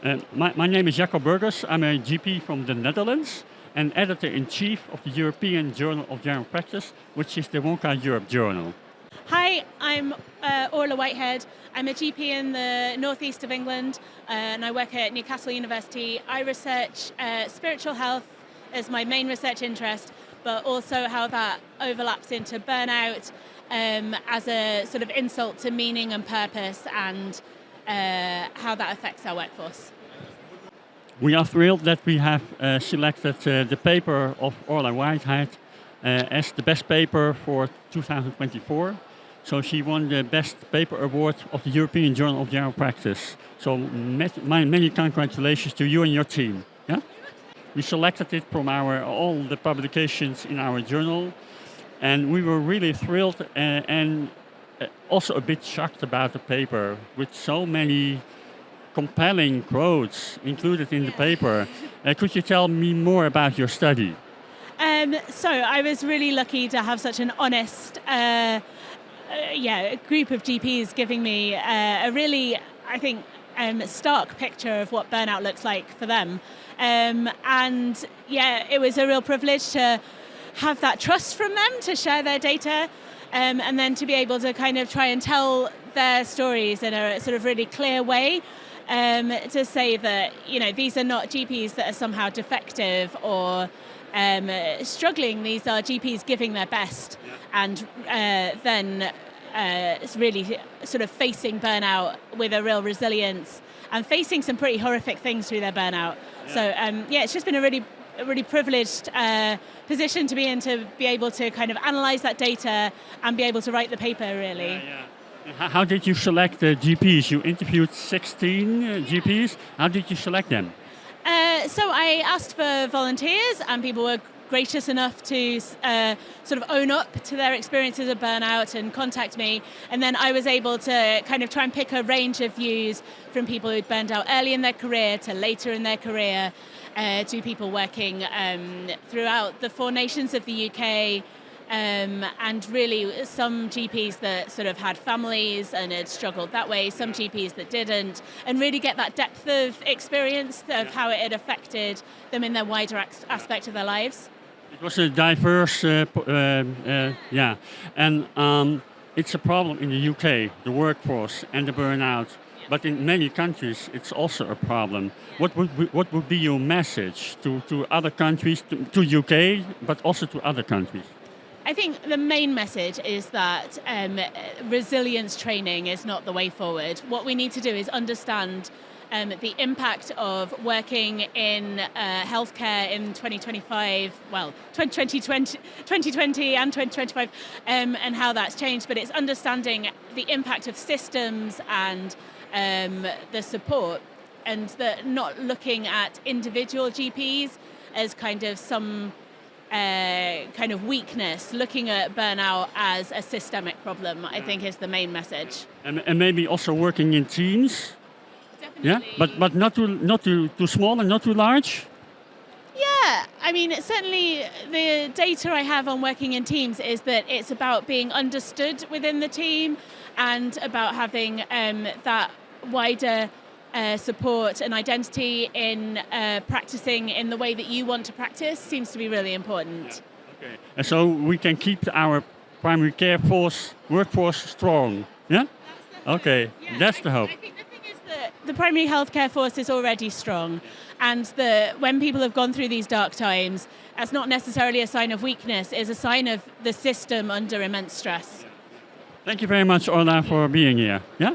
My name is Jacob Burgers. I'm a GP from the Netherlands and editor-in-chief of the European Journal of General Practice, which is the Wonka Europe Journal. Hi, I'm Orla Whitehead. I'm a GP in the northeast of England and I work at Newcastle University. I research spiritual health as my main research interest, but also how that overlaps into burnout as a sort of insult to meaning and purpose, and how that affects our workforce. We are thrilled that we have selected the paper of Orla Whitehead as the best paper for 2024. So she won the Best Paper Award of the European Journal of General Practice. So many congratulations to you and your team. Yeah? We selected it from all the publications in our journal, and we were really thrilled and also a bit shocked about the paper, with so many compelling quotes included in the paper. Could you tell me more about your study? So I was really lucky to have such an honest group of GPs giving me a really, I think, stark picture of what burnout looks like for them. It was a real privilege to have that trust from them to share their data, and then to be able to kind of try and tell their stories in a sort of really clear way, to say that, you know, these are not GPs that are somehow defective or struggling. These are GPs giving their best, and then it's really sort of facing burnout with a real resilience and facing some pretty horrific things through their burnout. So it's just been a really privileged position to be in, to be able to kind of analyse that data and be able to write the paper, really. How did you select the GPs? You interviewed 16 GPs. How did you select them? So I asked for volunteers, and people were gracious enough to sort of own up to their experiences of burnout and contact me. And then I was able to kind of try and pick a range of views, from people who'd burned out early in their career to later in their career, to people working throughout the 4 nations of the UK, and really some GPs that sort of had families and had struggled that way, some GPs that didn't, and really get that depth of experience of how it had affected them in their wider aspect of their lives. It was a diverse, and it's a problem in the UK, the workforce and the burnout. But in many countries, it's also a problem. What would be your message to other countries, to UK, but also to other countries? I think the main message is that resilience training is not the way forward. What we need to do is understand the impact of working in healthcare in 2020 and 2025, and how that's changed. But it's understanding the impact of systems and the support, and not looking at individual GPs as kind of some kind of weakness. Looking at burnout as a systemic problem, I think, is the main message. And maybe also working in teams. Definitely. Yeah, but not too small and not too large. Yeah, I mean, certainly the data I have on working in teams is that it's about being understood within the team, and about having that wider support and identity in practicing in the way that you want to practice seems to be really important. Okay. And so we can keep our primary care workforce strong. Yeah? Okay, that's the hope. I think the thing is that the primary healthcare force is already strong, and when people have gone through these dark times, that's not necessarily a sign of weakness, it's a sign of the system under immense stress. Thank you very much, Orla, for being here. Yeah?